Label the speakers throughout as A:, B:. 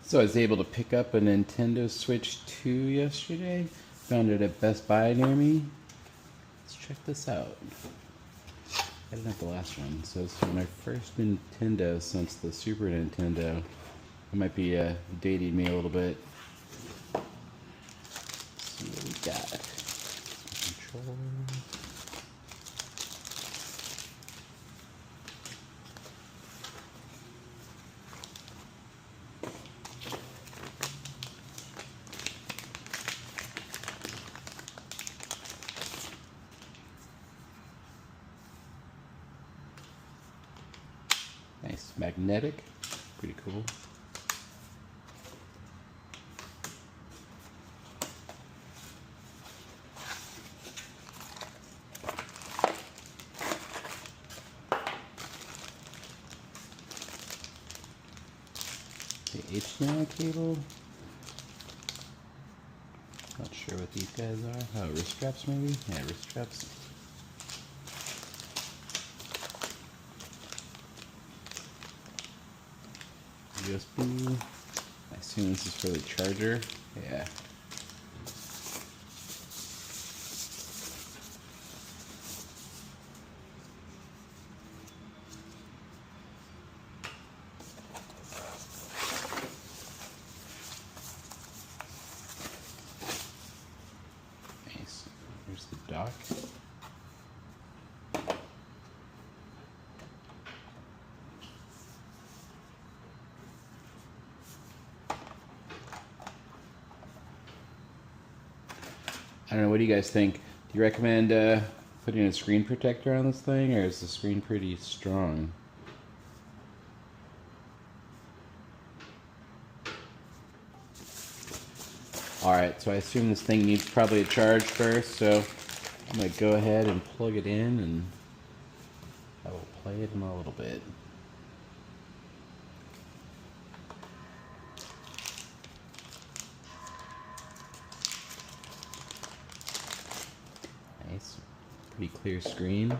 A: So I was able to pick up a Nintendo Switch 2 yesterday. Found it at Best Buy near me. Let's check this out. I didn't have the last one, so it's my first Nintendo since the Super Nintendo. It might be dating me a little bit. Let's see what we got. Controller. Nice, magnetic, pretty cool. The HDMI cable. Not sure what these guys are. Oh, wrist straps maybe? Yeah, wrist straps. USB. I assume this is for the charger. Yeah. Nice. Here's the dock. I don't know, what do you guys think? Do you recommend putting a screen protector on this thing, or is the screen pretty strong? Alright, so I assume this thing needs probably a charge first, so I'm going to go ahead and plug it in, and I will play it in a little bit. Nice, pretty clear screen.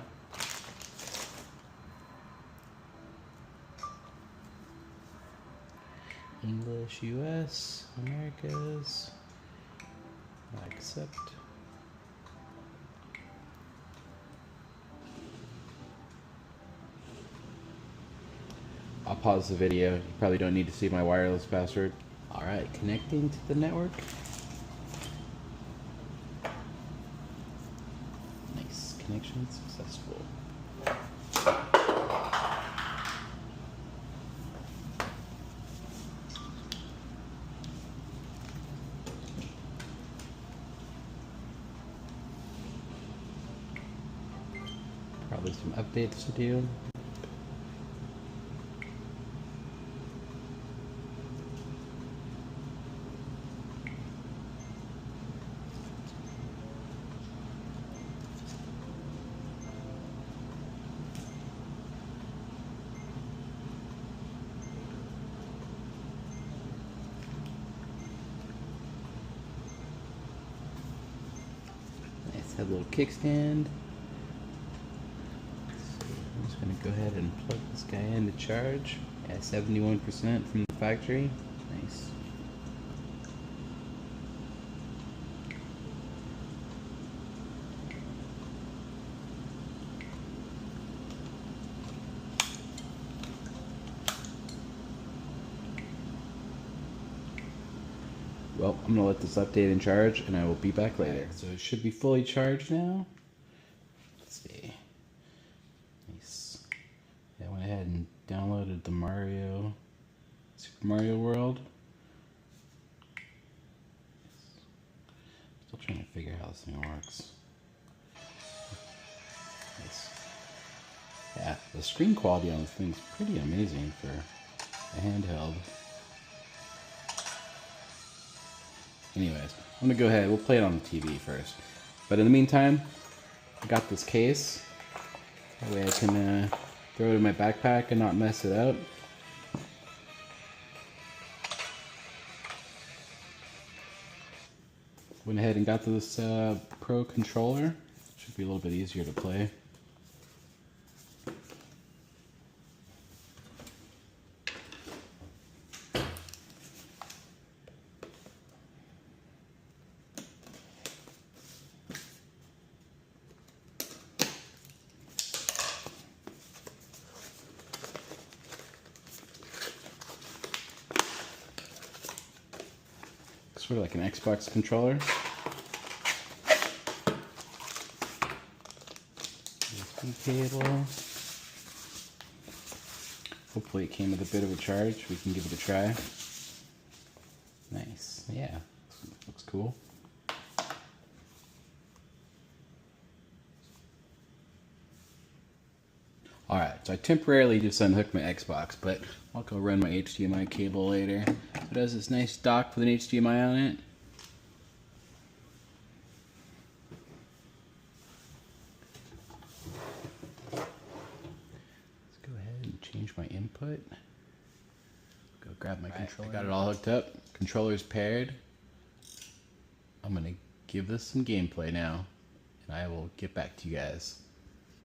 A: English, US, Americas. I accept. I'll pause the video. You probably don't need to see my wireless password. Alright, connecting to the network. Nice, connection successful. Probably some updates to do. Nice, have a little kickstand. I'm just going to go ahead and plug this guy in to charge. At 71% from the factory. Nice. Well, I'm going to let this update and charge, and I will be back later. So it should be fully charged now. Let's see. Nice. I went ahead and downloaded the Super Mario World. Still trying to figure out how this thing works. Nice. Yeah, the screen quality on this thing is pretty amazing for a handheld. Anyways, I'm gonna go ahead, we'll play it on the TV first. But in the meantime, I got this case. That way I can throw it in my backpack and not mess it up. Went ahead and got this Pro controller. Should be a little bit easier to play. sort of like an Xbox controller. USB cable. Hopefully it came with a bit of a charge. We can give it a try. Nice. Yeah. Looks cool. Alright, so I temporarily just unhooked my Xbox, but I'll go run my HDMI cable later. It has this nice dock with an HDMI on it. Let's go ahead and change my input. Go grab my controller. I got it all hooked up. Controller's paired. I'm going to give this some gameplay now, and I will get back to you guys.